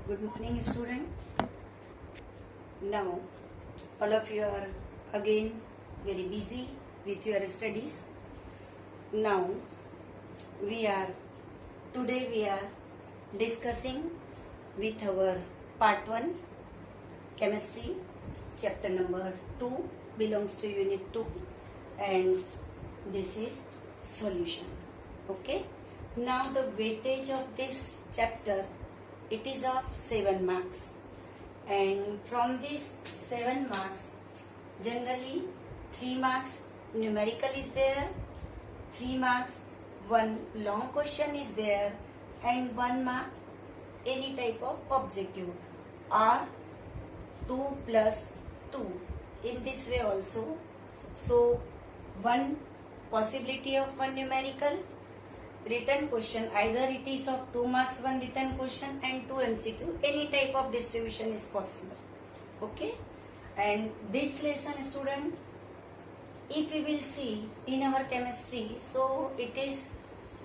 Good morning, student. Now, all of you are again very busy with your studies. Now, today we are discussing with our part 1 chemistry chapter number 2 belongs to unit 2 and this is solution. Okay. Now the weightage of this chapter, it is of 7 marks, and from these 7 marks generally 3 marks numerical is there, 3 marks one long question is there, and 1 mark any type of objective or 2 plus 2 in this way also. So one possibility of one numerical written question, either it is of 2 marks one written question and 2 MCQ, any type of distribution is possible. Okay, and this lesson, student, if we will see in our chemistry, so it is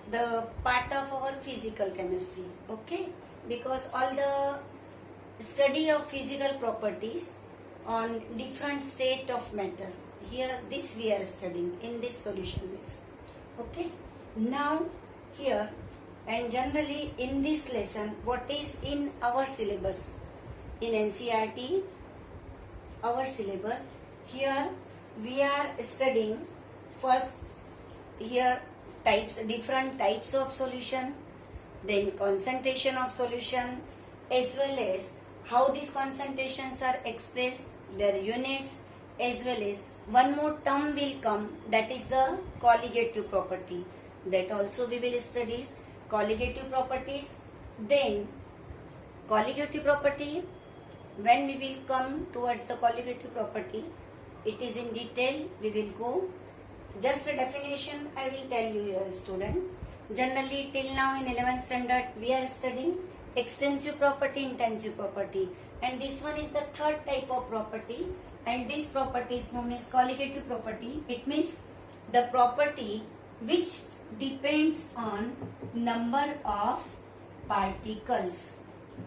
the part of our physical chemistry. Okay, because all the study of physical properties on different state of matter, here this we are studying in this solution lesson. Okay, now here, and generally in this lesson, what is in our syllabus in NCERT, our syllabus, here we are studying first here different types of solution, then concentration of solution, as well as how these concentrations are expressed, their units, as well as one more term will come, that is the colligative property. That also we will study colligative properties. Then colligative property, when we will come towards the colligative property, it is in detail we will go. Just a definition I will tell you here, student. Generally till now in 11th standard we are studying extensive property, intensive property, and this one is the third type of property, and this property is known as colligative property. It means the property which depends on number of particles.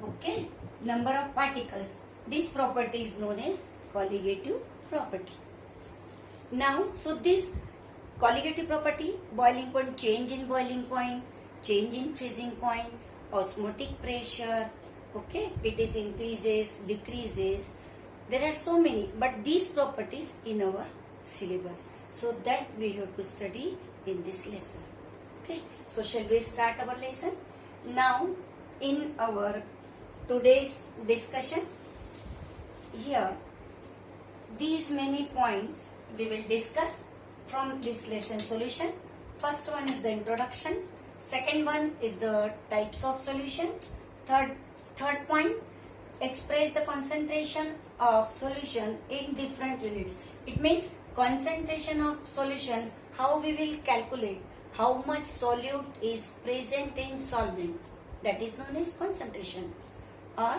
Okay, number of particles. This property is known as colligative property. Now, so this colligative property, boiling point, change in boiling point, change in freezing point, osmotic pressure, okay, it is increases, decreases. There are so many, but these properties in our syllabus. So that we have to study in this lesson. Okay, so shall we start our lesson? Now, in our today's discussion, here these many points we will discuss from this lesson solution. First one is the introduction, second one is the types of solution, third point, express the concentration of solution in different units. It means concentration of solution, how we will calculate how much solute is present in solvent, that is known as concentration, or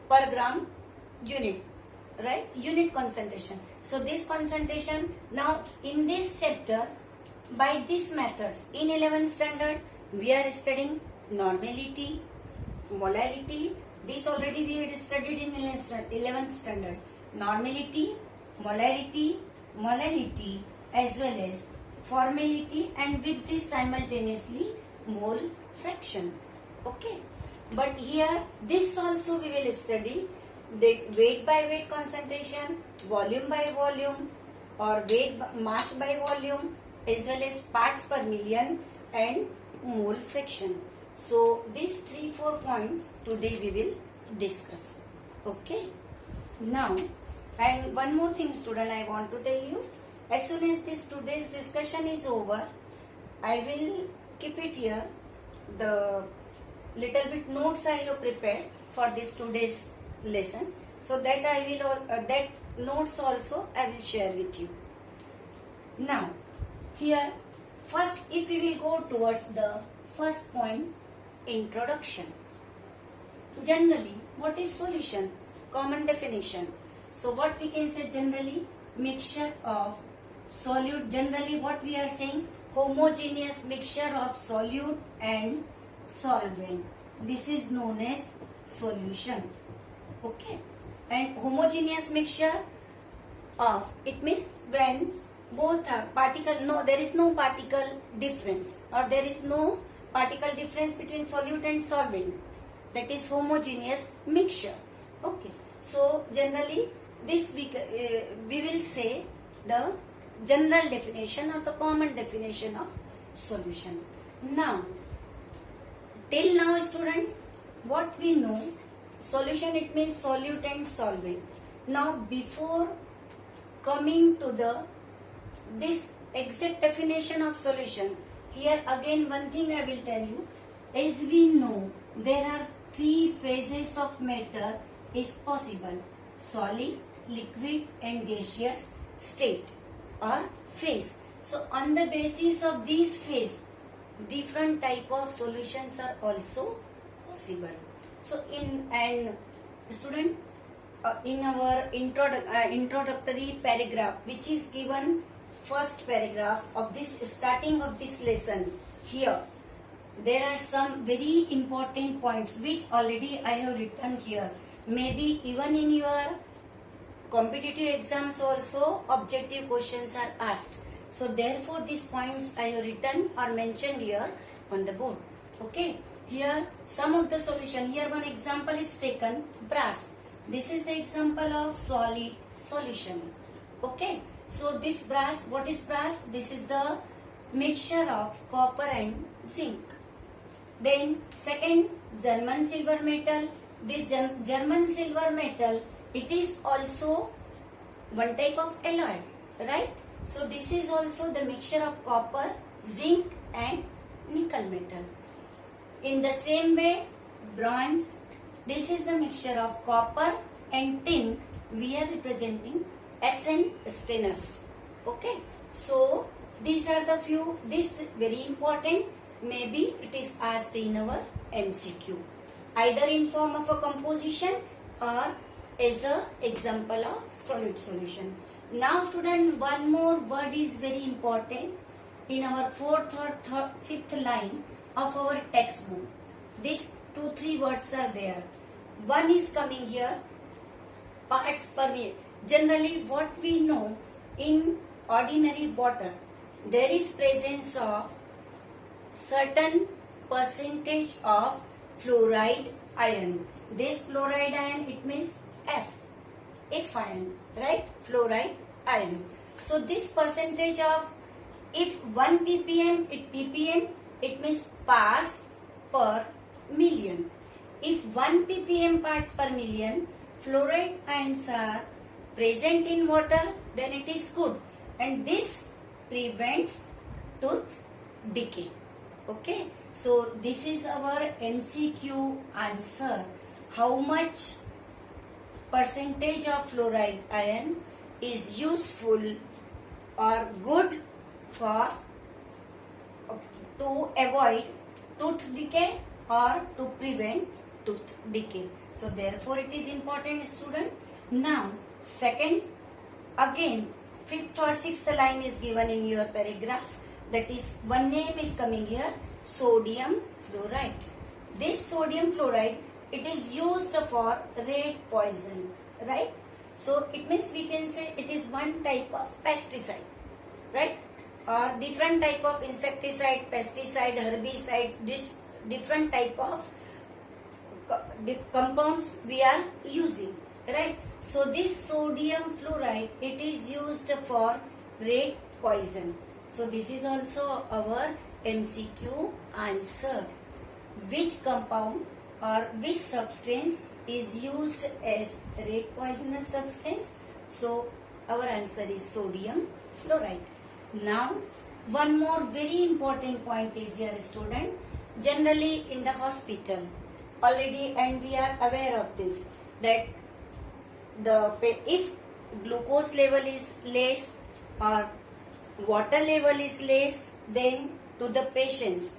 per gram unit, right, unit concentration. So this concentration, now in this chapter, by these methods, in 11th standard we are studying normality, molarity. This already we had studied in 11th standard. Normality, molarity, as well as formality, and with this simultaneously mole fraction. Okay, but here this also we will study the weight by weight concentration, volume by volume, or weight mass by volume, as well as parts per million and mole fraction. So these 3-4 points today we will discuss. Okay, now, and one more thing, student, I want to tell you. As soon as this today's discussion is over, I will keep it here, the little bit notes I have prepared for this today's lesson, so that I will that notes also I will share with you. Now here first, if we will go towards the first point, introduction. Generally, what is solution? Common definition. So what we can say, generally mixture of solute, generally what we are saying, homogeneous mixture of solute and solvent. this is known as solution. Okay, and homogeneous mixture of, it means when both are particle, no, there is no particle difference, or there is no particle difference between solute and solvent, that is homogeneous mixture. Okay, so generally this we will say the general definition or the common definition of solution. Now till now student, what we know, solution it means solute and solvent. Now before coming to this exact definition of solution, here again one thing I will tell you, as we know there are three phases of matter is possible: solid, liquid and gaseous state or phase. So on the basis of these phase, different type of solutions are also possible. So student, in our introductory paragraph, which is given first paragraph of this starting of this lesson, here there are some very important points which already I have written here. Maybe even in your competitive exams also objective questions are asked. So therefore these points I have written or mentioned here on the board. Okay, here some of the solution, here one example is taken, brass. This is the example of solid solution. Okay, so this brass, what is brass? This is the mixture of copper and zinc. Then second, German silver metal. This German silver metal, it is also one type of alloy, right? So this is also the mixture of copper, zinc and nickel metal. In the same way, bronze, this is the mixture of copper and tin. We are representing Sn stannous. Okay, so these are the few, this very important, maybe it is asked in our MCQ, either in form of a composition or as a example of solid solution. Now student, one more word is very important in our fourth or fifth line of our textbook. These 2-3 words are there. One is coming here, parts per million. Generally what we know, in ordinary water there is presence of certain percentage of fluoride ion. This fluoride ion, it means F ion, right? Fluoride ion. So this percentage of, if 1 ppm, it means parts per million. If 1 ppm parts per million fluoride ions are present in water, then it is good, and this prevents tooth decay. Okay, so this is our MCQ answer. How much percentage of fluoride ion is useful or good for to avoid tooth decay or to prevent tooth decay. So therefore it is important, student. Now second, again fifth or sixth line is given in your paragraph, that is one name is coming here, sodium fluoride. This sodium fluoride, it is used for rat poison, right? So it means we can say it is one type of pesticide, right? Or different type of insecticide, pesticide, herbicide, this different type of compounds we are using, right? So this sodium fluoride, it is used for rat poison. So this is also our MCQ answer. Which compound or which substance is used as rat poisonous substance? So our answer is sodium fluoride. Now one more very important point is here, student. Generally in the hospital already, and we are aware of this, that if glucose level is less or water level is less, then to the patients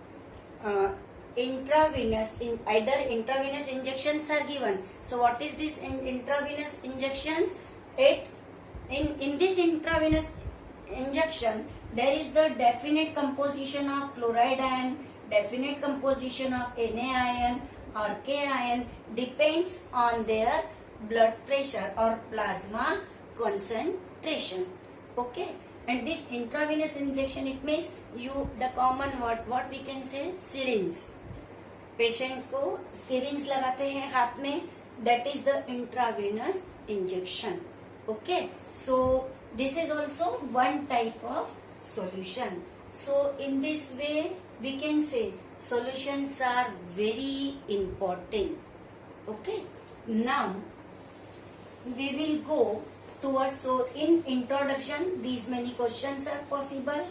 intravenous, either intravenous injections are given. So what is this intravenous injections? In this intravenous injection, there is the definite composition of fluoride ion, definite composition of Na ion, or cation depends on their blood pressure or plasma concentration. Okay, and this intravenous injection, it means the common what we can say, syringe. Patients को syringe लगाते हैं हाथ में, that is the intravenous injection. Okay, so this is also one type of solution. So in this way we can say solutions are very important. Okay, now we will go towards, so in introduction these many questions are possible,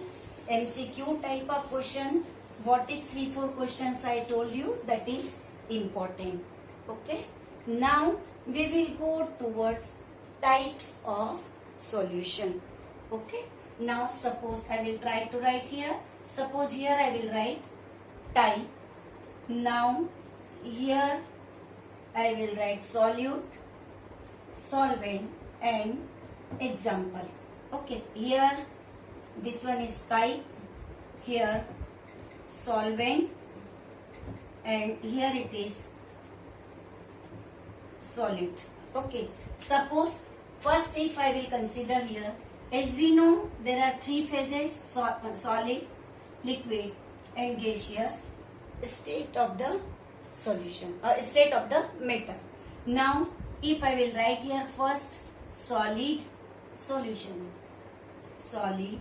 MCQ type of question. What is 3-4 questions I told you, that is important. Okay, now we will go towards types of solution. Okay, now suppose I will try to write here. Suppose here I will write type. Now here I will write solute, solvent and example. Okay, here this one is type, here solvent, and here it is solute. Okay, suppose first if I will consider here, as we know there are 3 phases, solid, liquid and gaseous state of the solution, state of the matter. Now if I will write here first solid solution, solid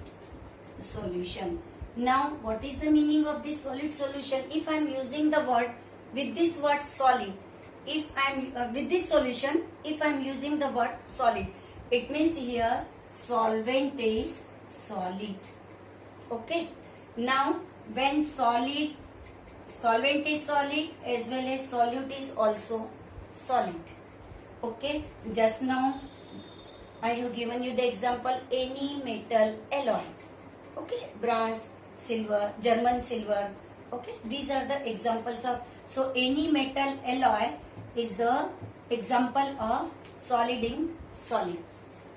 solution. Now what is the meaning of this solid solution? If I am using the word with this word solid, if I am with this solution, if I am using the word solid, it means here solvent is solid. Okay, now when solvent is solid, as well as solute is also solid. Okay, just now I have given you the example, any metal alloy. Okay, bronze, silver, German silver. Okay, these are the examples of, so any metal alloy is the example of solid in solid.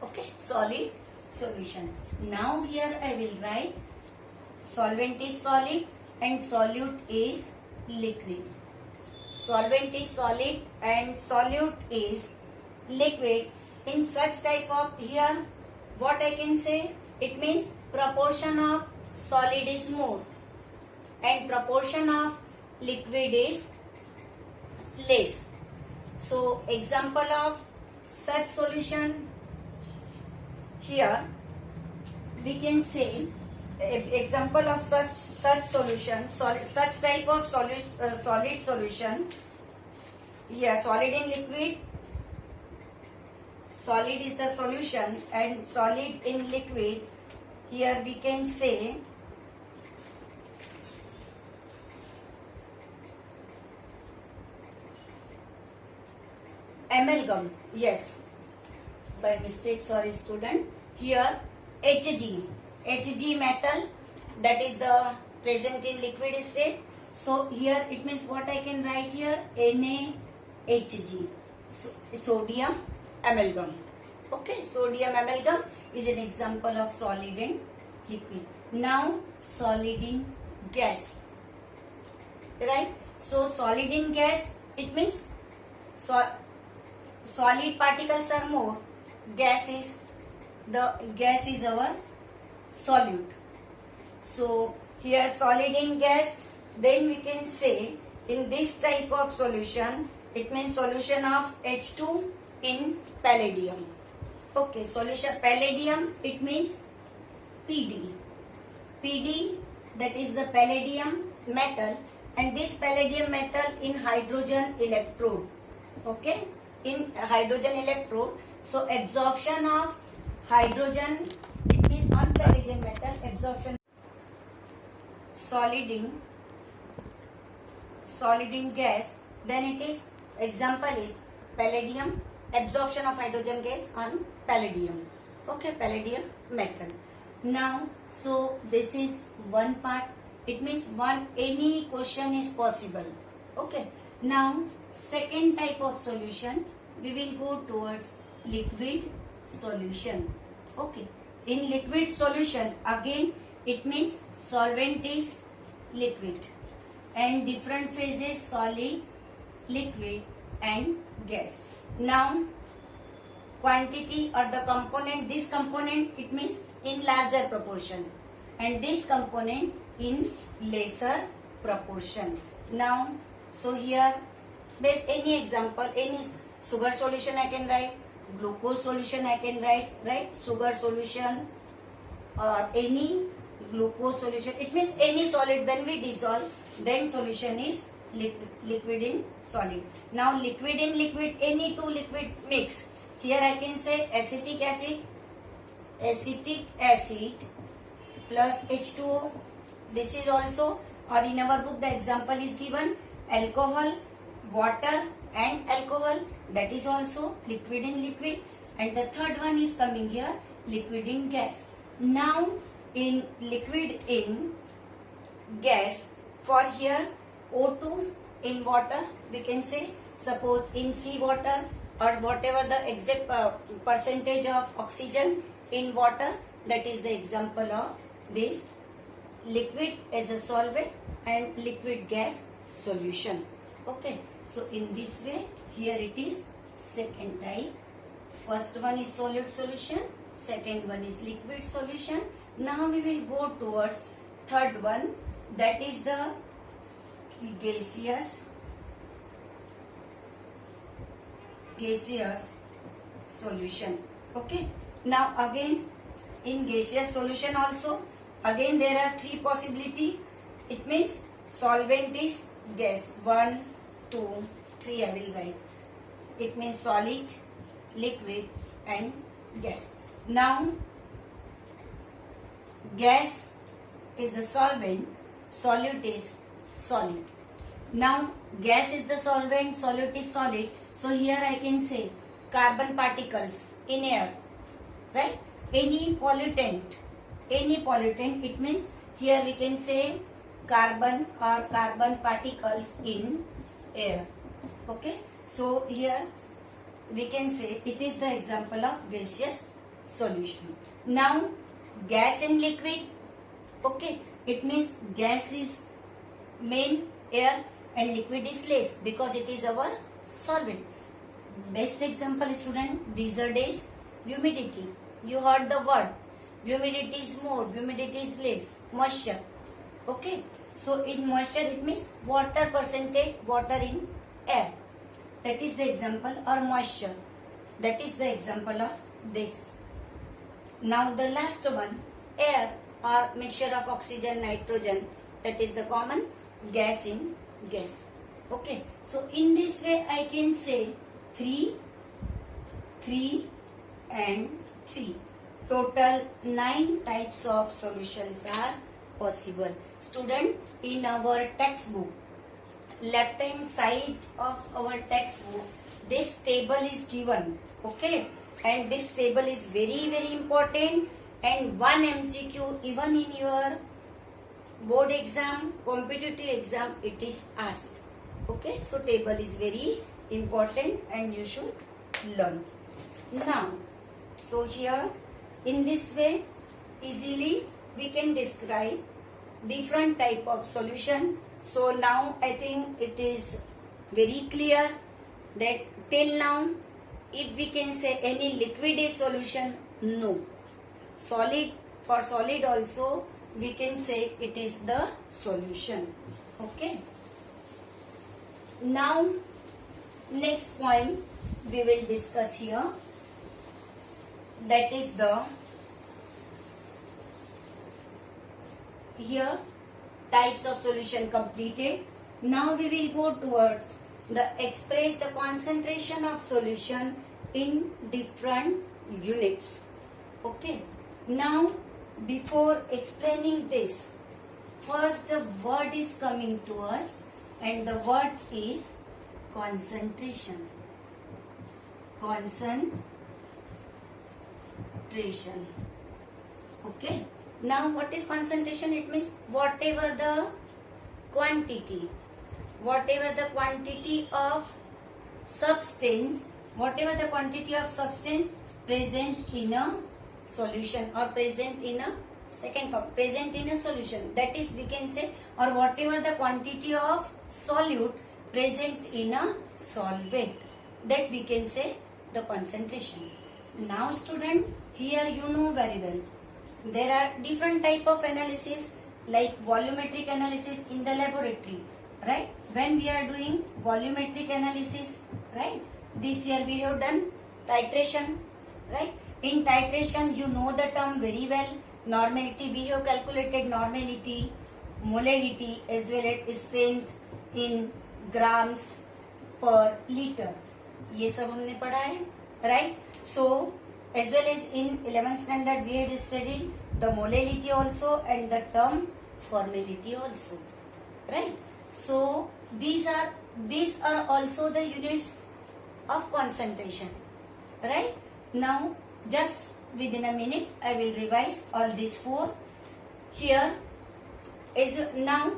Okay, solid solution. Now here I will write solvent is solid and solute is liquid. Solvent is solid and solute is liquid. In such type of, here what I can say, it means proportion of solid is more and proportion of liquid is less. So example of such solution, here we can say example of such solution, such type of solid solution. Here solid in liquid, solid is the solution and solid in liquid. Here we can say amalgam. Yes, by mistake, sorry student. Here Hg metal, that is the present in liquid state. So here it means what I can write here, NaHg, sodium amalgam. Okay, sodium amalgam is an example of solid and liquid. Now solid in gas, right? So solid in gas, it means solid particles are more, gas is our solute. So here solid in gas, then we can say in this type of solution, it means solution of H2 in palladium. Okay, solution palladium, it means Pd, that is the palladium metal, and this palladium metal in hydrogen electrode. Okay, in hydrogen electrode, so absorption of hydrogen, it means on palladium metal, absorption. Solid in gas, then it is example is palladium, absorption of hydrogen gas on palladium. Okay, palladium metal. Now so this is one part, it means any question is possible. Okay, now second type of solution, we will go towards liquid solution. Okay, in liquid solution again it means solvent is liquid and different phases, solid, liquid and gas. Now quantity or the component, this component it means in larger proportion and this component in lesser proportion. Now so here base any example, any sugar solution I can write, glucose solution I can write, right? Sugar solution or any glucose solution, it means any solid when we dissolve then solution is liquid in solid. Now liquid in liquid, any two liquid mix. Here I can say acetic acid plus H2O. This is also, or in our book the example is given alcohol, water and alcohol, that is also liquid in liquid. And the third one is coming here, liquid in gas. Now in liquid in gas, for here O2 in water, we can say suppose in sea water or whatever the exact percentage of oxygen in water, that is the example of this liquid as a solvent and liquid gas solution. Okay, so in this way here it is second type. First one is solid solution, second one is liquid solution. Now we will go towards third one, that is the gaseous solution. Okay, now again in gaseous solution also again there are three possibility. It means solvent is gas, 1 2 3 I will write. It means solid, liquid and gas. Now gas is the solvent, solute is solid. Now gas is the solvent, solute is solid. So here I can say carbon particles in air, right? Any pollutant, it means here we can say carbon or carbon particles in air. Okay, so here we can say it is the example of gaseous solution. Now gas and liquid, okay, it means gas is main air and liquid is less because it is our solvent. Best example student, these are days humidity. You heard the word, humidity is more, humidity is less, moisture. Okay, so in moisture it means water percentage, water in air. That is the example, or moisture. That is the example of this. Now the last one, air or mixture of oxygen, nitrogen, that is the common gas in gas. Okay, so in this way I can say 3 and 3. Total 9 types of solutions are possible. Student, in our textbook, left hand side of our textbook, this table is given. Okay, and this table is very important, and one MCQ even in your board exam, competitive exam, it is asked. Okay, so table is very important and you should learn. Now, so here in this way easily we can describe different type of solution. So now I think it is very clear that till now if we can say any liquid is solution, no. Solid, for solid also we can say it is the solution. Okay. Now next point we will discuss here, that is the here types of solution completed. Now we will go towards the express the concentration of solution in different units. Okay, now before explaining this, first the word is coming to us and the word is concentration. Okay, now what is concentration? It means whatever the quantity of substance, present in a solution or present in a solution, that is we can say, or whatever the quantity of solute present in a solvent, that we can say the concentration. Now student, here you know very well there are different type of analysis, like volumetric analysis in the laboratory, right? When we are doing volumetric analysis, right, this year we have done titration, right? In titration you know the term very well. Normality, we have calculated normality, molarity as well as strength in grams per liter. ये सब हमने पढ़ा है, right? So as well as in 11th standard we had studied the molality also and the term formality also, right? So these are also the units of concentration, right? Now just within a minute I will revise all these four. Here is now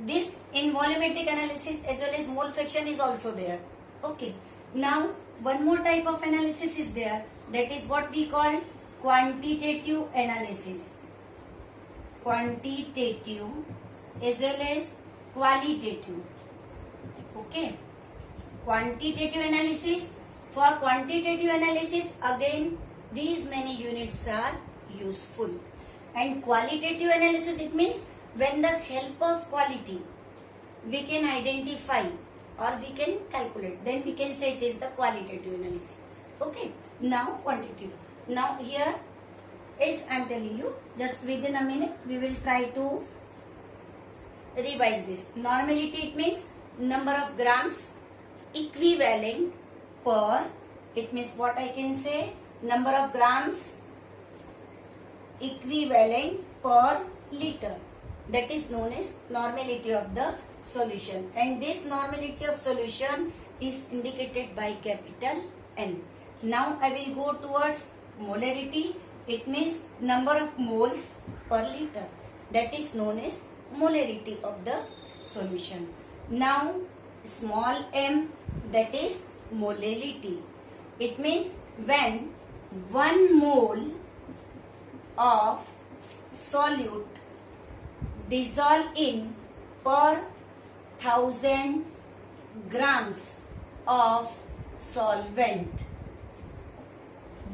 this in volumetric analysis as well as mole fraction is also there. Okay, now one more type of analysis is there, that is what we call quantitative analysis. Quantitative as well as qualitative. Okay, quantitative analysis. For quantitative analysis, again these many units are useful. And qualitative analysis, it means when the help of quality we can identify or we can calculate, then we can say it is the qualitative analysis. Okay, now quantitative. Now here is I am telling you, just within a minute we will try to revise this. Normality, it means number of grams equivalent per, it means what I can say, number of grams equivalent per liter, that is known as normality of the solution, and this normality of solution is indicated by capital N. Now I will go towards molarity, it means number of moles per liter, that is known as molarity of the solution. Now small m, that is molality, it means when 1 mole of solute dissolve in per 1000 grams of solvent.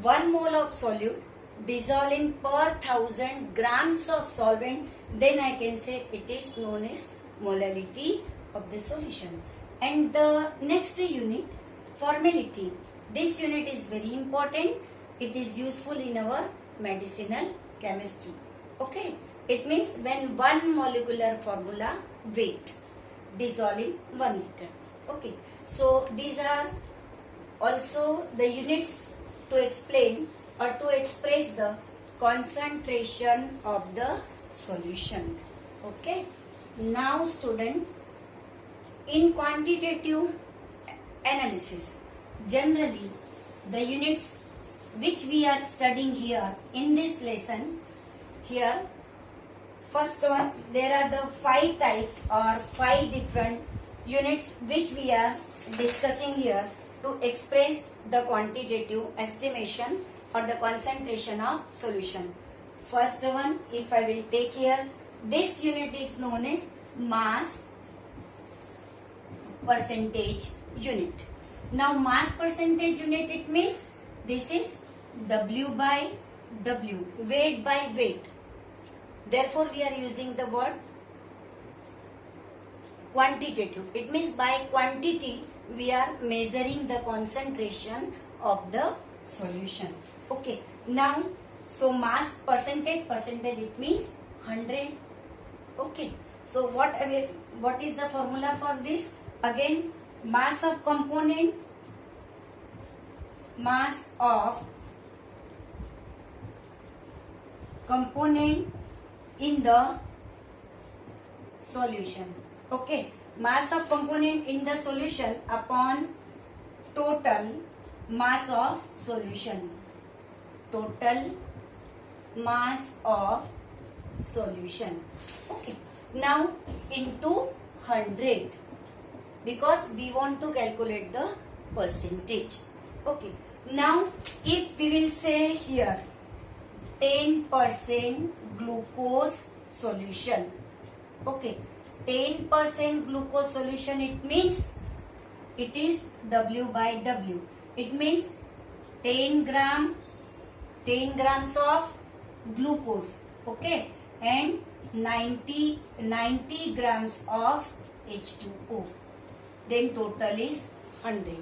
1 mole of solute dissolve in per 1000 grams of solvent, then I can say it is known as molarity of the solution. And the next unit, formality. This unit is very important. It is useful in our medicinal chemistry. Okay, it means when 1 molecular formula weight dissolve in 1 liter. Okay, so these are also the units to explain or to express the concentration of the solution. Okay, now student, in quantitative analysis, generally the units which we are studying here in this lesson, here first one, there are the 5 types or 5 different units which we are discussing here to express the quantitative estimation or the concentration of solution. First one, if I will take here, this unit is known as mass percentage unit. Now mass percentage unit, it means this is W by W, weight by weight. Therefore we are using the word quantitative. It means by quantity we are measuring the concentration of the solution. Okay, now so mass percentage, it means 100. Okay, so what is the formula for this? Again, mass of component in the solution. Okay, mass of component in the solution upon total mass of solution. Total mass of solution. Okay, now into 100, because we want to calculate the percentage. Okay, now if we will say here 10% glucose solution. Okay, 10% glucose solution, it means it is W by W. It means 10 grams of glucose, okay, and 90 grams of H2O. Then total is 100.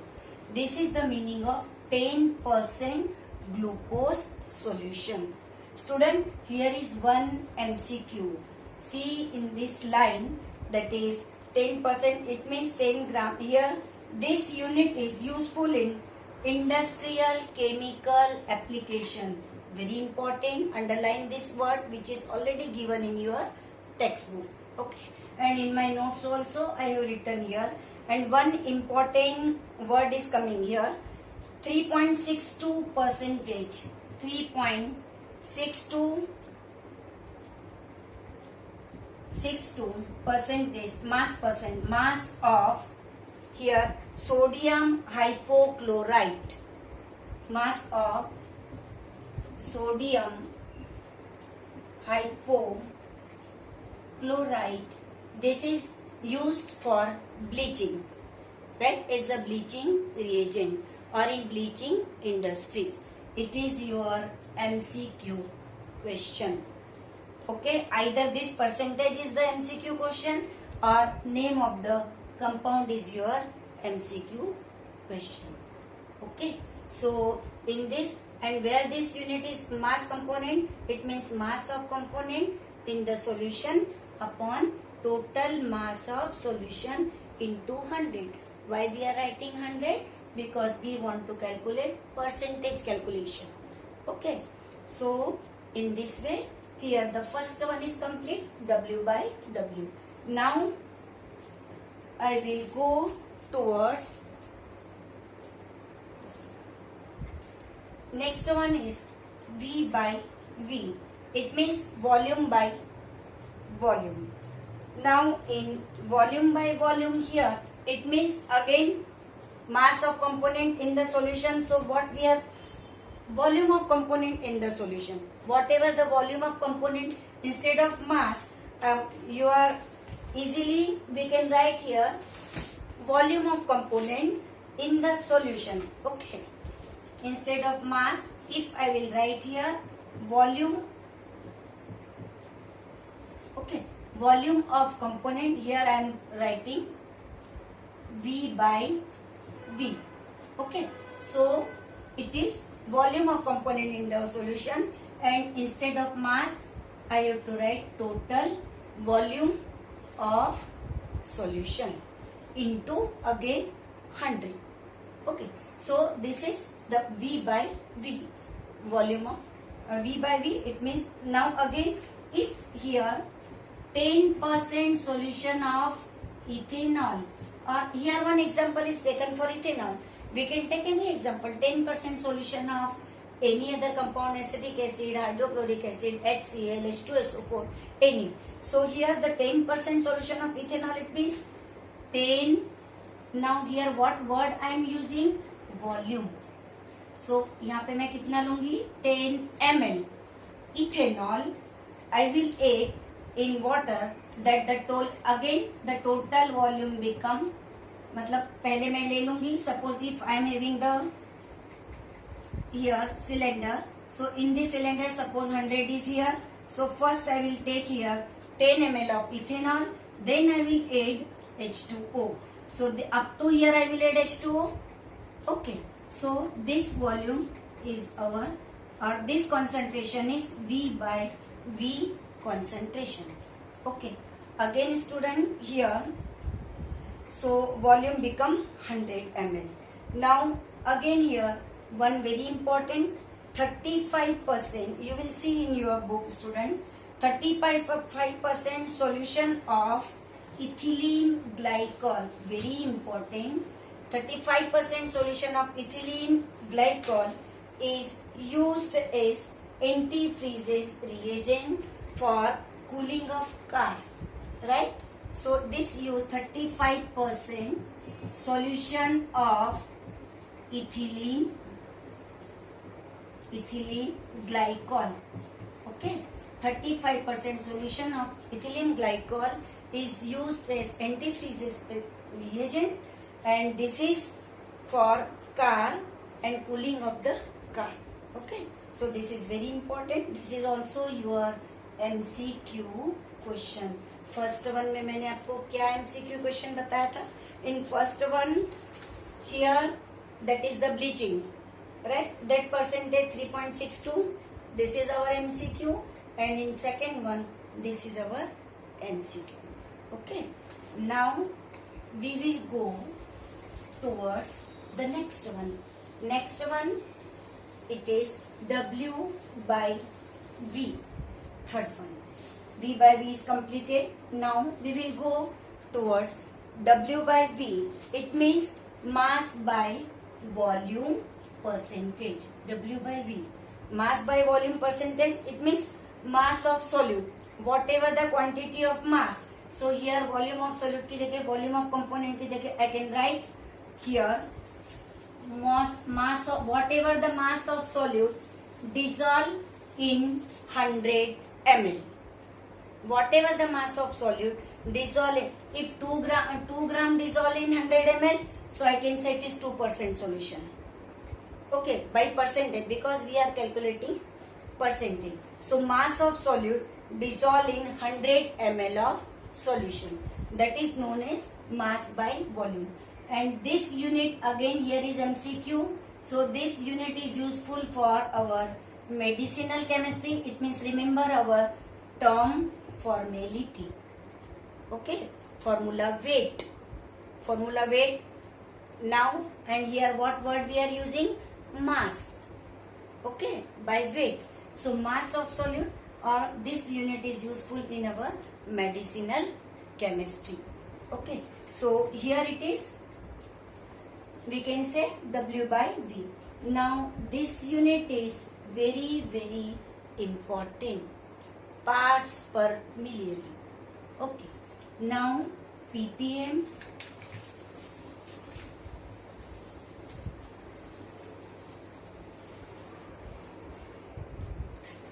This is the meaning of 10% glucose solution. Student, here is one MCQ. See in this line, that is 10%, it means 10 gram. Here this unit is useful in industrial chemical application. Very important, underline this word which is already given in your textbook, okay, and in my notes also I have written here. And one important word is coming here, 3.62 percentage, 3.62 percentage, mass of here sodium hypochlorite, mass of sodium hypochlorite. This is used for bleaching, right, as a bleaching reagent or in bleaching industries. It is your MCQ question, okay. Either this percentage is the MCQ question or name of the compound is your MCQ question, okay. So in this, and where this unit is mass component, it means mass of component in the solution upon total mass of solution into 100. Why we are writing 100? Because we want to calculate percentage calculation, okay. So in this way, here the first one is complete, W by W. Now I will go towards next one is V by V. It means volume by volume. Now in volume by volume, here it means again mass of component in the solution. So what we have, volume of component in the solution. Whatever the volume of component, instead of mass, you are easily, we can write here volume of component in the solution, okay. Instead of mass, if I will write here volume, okay, volume of component, here I am writing V by V, okay. So it is volume of component in the solution, and instead of mass I have to write total volume of solution into again 100, okay. So this is the V by V, volume of V by V. It means now again, if here 10% solution of ethanol, or here one example is taken for ethanol, we can take any example, 10% solution of any other compound, acetic acid, hydrochloric acid, HCl, H2SO4, any. So here the 10% solution of ethanol, it means 10. Now here what word I am using? Volume. So यहाँ पे मैं कितना लूंगी? 10 ml ethanol I will add in water, that the total volume become, मतलब पहले मैं ले लूंगी, suppose if I am having the here cylinder, so in this cylinder suppose 100 is here, so first I will take here 10 ml of ethanol, then I will add H2O. So up to here I will add H2O, okay. So this volume is our, or this concentration is V by V concentration, okay. Again student, here so volume become 100 ml. Now again here one very important, 35%, you will see in your book student, 35% solution of ethylene glycol, very important. 35% solution of ethylene glycol is used as antifreeze reagent for cooling of cars, right? So this use 35% solution of ethylene glycol, okay. 35% solution of ethylene glycol is used as antifreeze reagent, and this is for car and cooling of the car. Okay, so this is very important. This is also your MCQ question. First one में मैंने आपको क्या MCQ question बताया था? In first one here that is the bleaching, right? That percentage 3.62. This is our MCQ, and in second one, this is our MCQ. Okay. Now we will go towards the next one. Next one, it is W by V. Third one. V by V is completed. Now we will go towards W by V. It means mass by volume percentage. W by V. Mass by volume percentage. It means mass of solute. Whatever the quantity of mass. So here volume of solute की जगह volume of component की जगह I can write here mass of whatever the mass of solute dissolve in 100 ml. Whatever the mass of solute dissolve in, if 2 gram dissolve in 100 ml, so I can say it is 2% solution. Okay, by percentage, because we are calculating percentage. So mass of solute dissolve in 100 ml of solution, that is known as mass by volume. And this unit again here is MCQ. So this unit is useful for our medicinal chemistry. It means remember our term formality. Okay, formula weight. Formula weight. Now and here what word we are using? Mass. Okay, by weight. So mass of solute, or this unit is useful in our medicinal chemistry. Okay, so here it is. We can say W by V. Now this unit is very important. Parts per million. Okay. Now ppm.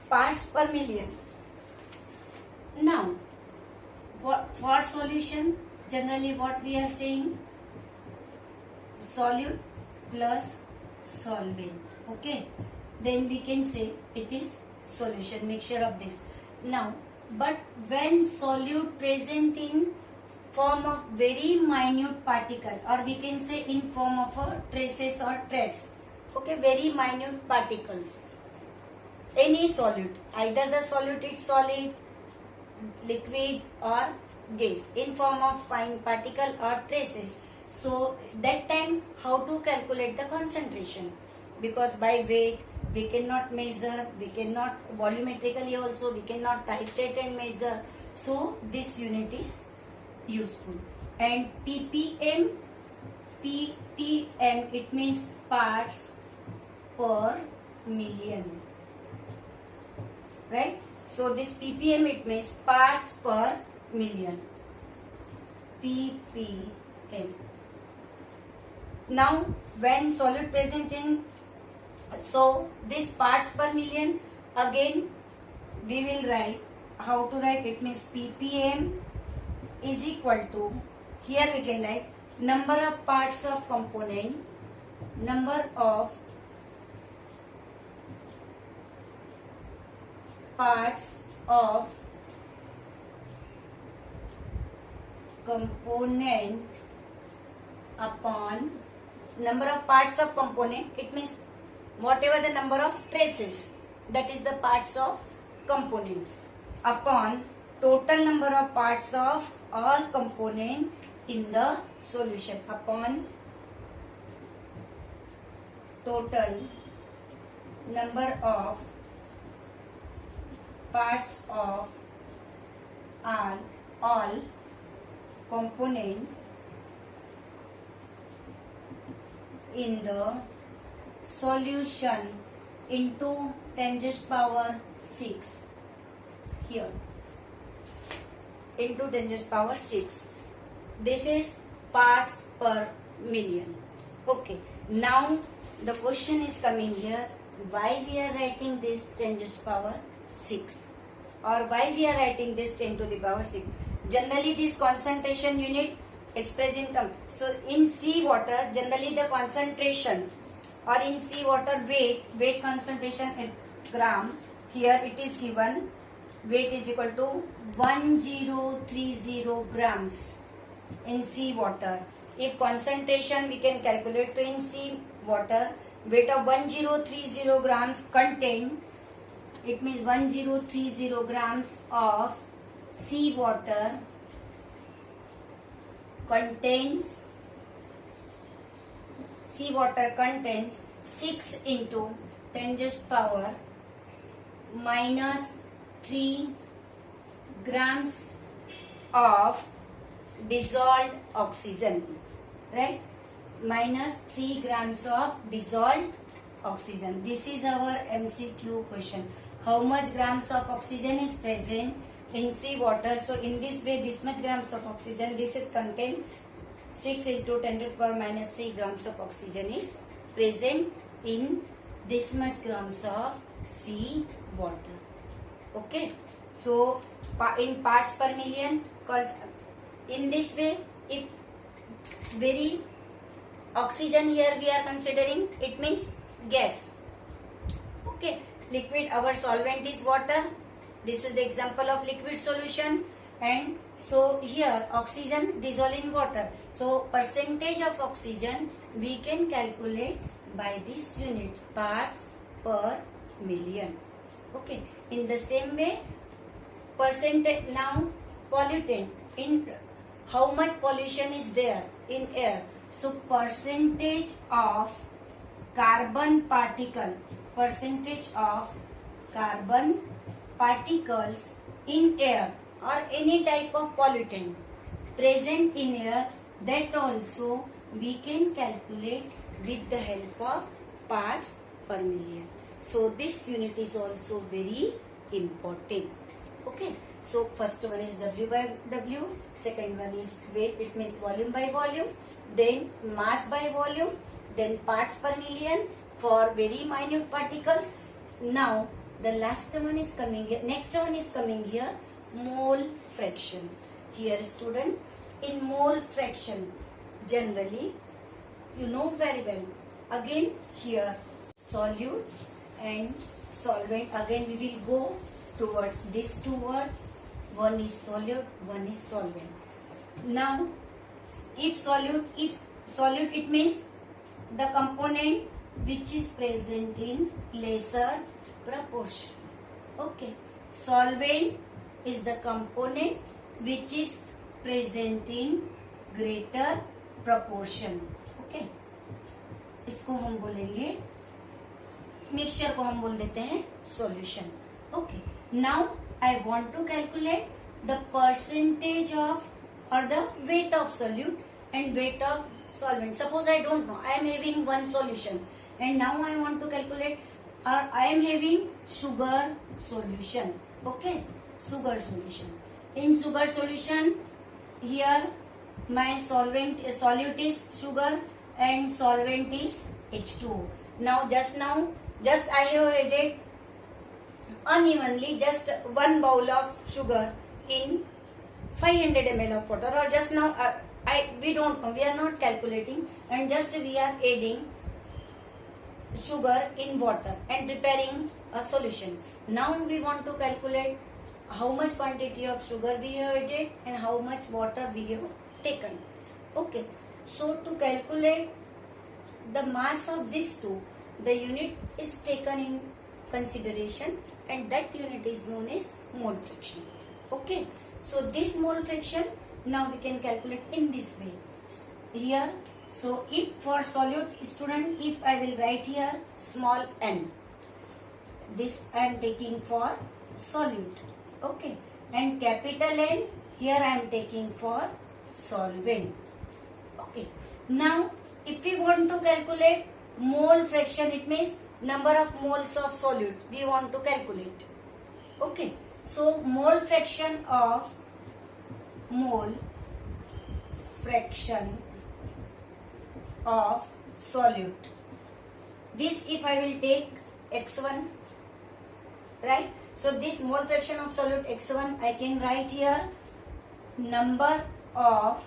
Parts per million. Now for solution, generally what we are saying, solute plus solvent. Okay, then we can say it is solution, mixture of this. Now, but when solute present in form of very minute particle, or we can say in form of a traces or trace, okay, very minute particles, any solute, either the solute is solid, liquid or gas, in form of fine particle or traces. So that time how to calculate the concentration? Because by weight we cannot measure, we cannot volumetrically also we cannot titrate and measure. So this unit is useful. And ppm, it means parts per million, right? So this ppm it means parts per million. ppm. Now when solute present in, so this parts per million, again we will write, how to write? It means ppm is equal to, here we can write number of parts of component, number of parts of component upon number of parts of component. It means whatever the number of traces, that is the parts of component, upon total number of parts of all component in the solution, upon total number of parts of all component in the solution into 10 to the power 6, here into 10 to the power 6. This is parts per million. Okay, now the question is coming here, why we are writing this 10 to the power 6, or why we are writing this 10 to the power 6? Generally this concentration unit expressed in terms. So in sea water, generally the concentration, or in sea water weight concentration in gram, here it is given weight is equal to 1030 grams in sea water. If concentration we can calculate, to in sea water weight of 1030 grams contained, it means 1030 grams of sea water contains 6 into 10 just power minus 3 grams of dissolved oxygen, right? Minus 3 grams of dissolved oxygen. This is our MCQ question. How much grams of oxygen is present in sea water? So in this way, this much grams of oxygen, this is contained 6 into 10 to the power minus 3 grams of oxygen is present in this much grams of sea water. Okay, so in parts per million, cause in this way, if very oxygen here we are considering, it means gas. Okay, liquid, our solvent is water. This is the example of liquid solution, and so here oxygen dissolved in water. So percentage of oxygen we can calculate by this unit, parts per million. Okay, in the same way, percentage, now pollutant, in how much pollution is there in air. So percentage of carbon particles in air or any type of pollutant present in air, that also we can calculate with the help of parts per million. So this unit is also very important. Okay, so first one is W by W, second one is weight, it means volume by volume, then mass by volume, then parts per million for very minute particles. Now the last one is coming here, next one is coming here, mole fraction. Here student, in mole fraction, generally you know very well. Again here solute and solvent, again we will go towards these two words. One is solute, one is solvent. Now if solute it means the component which is present in lesser proportion. Okay, solvent is the component which is present in greater proportion. Okay, इसको हम बोलेंगे, mixture को हम बोल देते हैं solution. Okay, now I want to calculate the percentage of or the weight of solute and weight of solvent. Suppose I don't know, I am having one solution and now I want to calculate, or I am having sugar solution. Okay, sugar solution. In sugar solution, here my solute is sugar and solvent is H2O. Now just I have added unevenly just one bowl of sugar in 500 ml of water, or just now we don't know, we are not calculating, and just we are adding sugar in water and preparing a solution. Now we want to calculate how much quantity of sugar we have added and how much water we have taken. Okay, so to calculate the mass of these two, the unit is taken in consideration and that unit is known as mole fraction. Okay, so this mole fraction now we can calculate in this way. Here, so if for solute, student, if I will write here small n, this I am taking for solute. Okay, and capital N here I am taking for solvent. Okay, now if we want to calculate mole fraction, it means number of moles of solute we want to calculate. Okay, so mole fraction of solute, this if I will take x1, right? So this mole fraction of solute x1 I can write here number of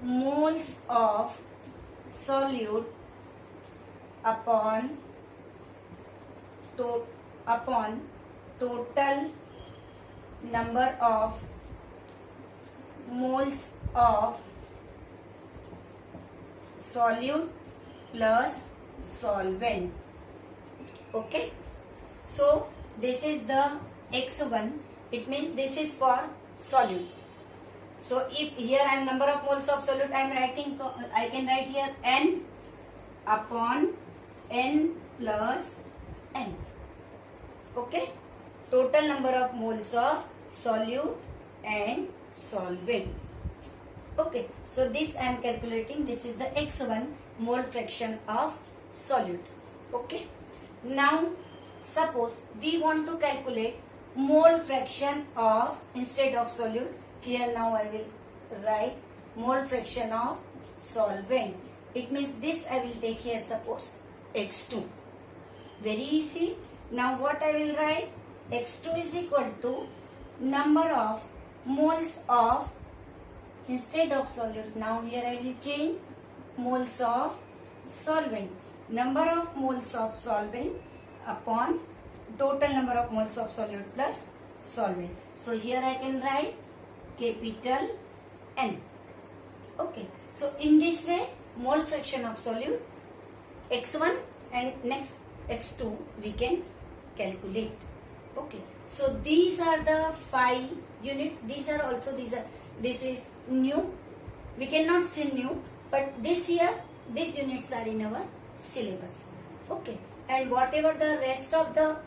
moles of solute upon total number of moles of solute plus solvent. Okay, so this is the x1. It means this is for solute. So if here I am number of moles of solute, I am writing, I can write here n upon n plus n. Okay, total number of moles of solute and solvent. Okay, so this I am calculating. This is the x1 mole fraction of solute. Okay, now suppose we want to calculate mole fraction of, instead of solute, here now I will write mole fraction of solvent. It means this I will take here, suppose x2. Very easy. Now what I will write? x2 is equal to number of moles of, instead of solute, now here I will change moles of solvent. Number of moles of solvent upon total number of moles of solute plus solvent. So here I can write capital N. Okay, so in this way mole fraction of solute x1 and next x2 we can calculate. Okay, so these are the 5 units. This is new. We cannot say new, but this year these units are in our syllabus. Okay, and whatever the rest of the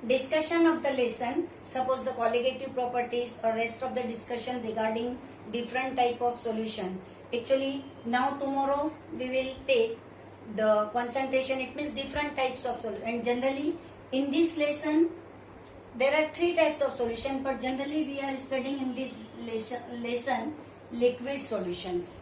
discussion of the lesson, suppose the colligative properties or rest of the discussion regarding different type of solution. Actually now tomorrow we will take the concentration. It means different types of solution, and generally in this lesson there are 3 types of solution, but generally we are studying in this lesson liquid solutions.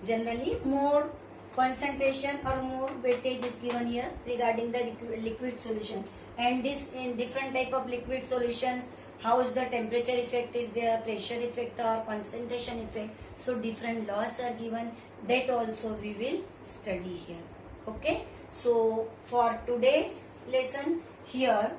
Generally more concentration or more weightage is given here regarding the liquid solution, and this in different type of liquid solutions, how is the temperature effect is there, pressure effect or concentration effect. So different laws are given, that also we will study here. Okay, so for today's lesson here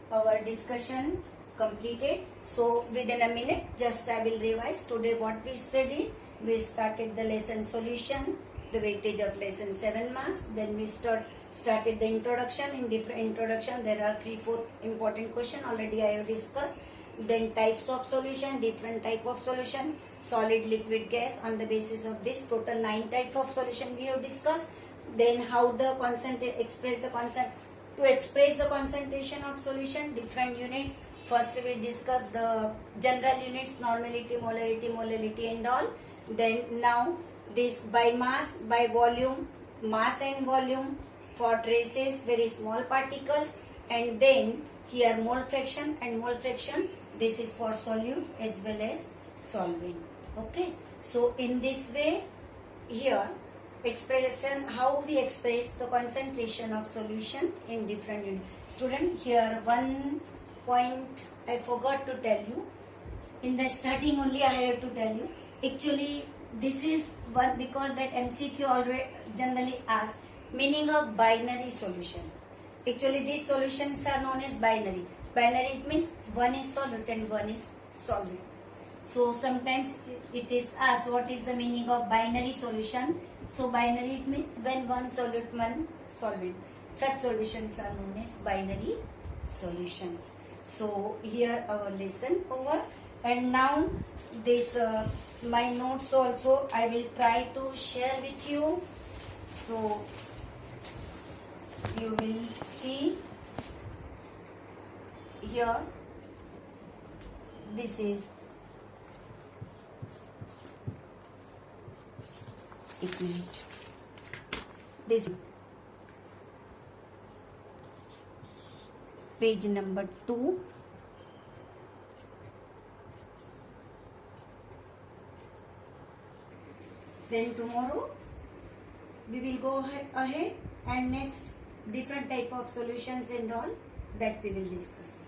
our discussion completed. So within a minute just I will revise today what we studied. We started the lesson solution, the weightage of lesson 7 marks. Then we started the introduction. In different introduction there are 3-4 important questions already I have discussed. Then types of solution, different type of solution, solid, liquid, gas. On the basis of this total 9 type of solution we have discussed. Then how the express the concentration of solution, different units. First we discuss the general units, normality, molality and all. Then now this by mass, by volume, mass and volume for traces, very small particles, and then here mole fraction and mole fraction. This is for solute as well as solvent. Okay, so in this way here expression, how we express the concentration of solution in different units. Student, here one point I forgot to tell you. In the starting only I have to tell you. Actually this is one, because that MCQ already generally asks meaning of binary solution. Actually these solutions are known as binary. Binary, it means one is solute and one is solvent. So sometimes it is asked what is the meaning of binary solution. So binary, it means when one solute, one solvent. Such solutions are known as binary solutions. So here our lesson over, and now this my notes also I will try to share with you. So you will see here, this is equivalent. This page number 2. Then tomorrow we will go ahead and next different type of solutions and all that we will discuss.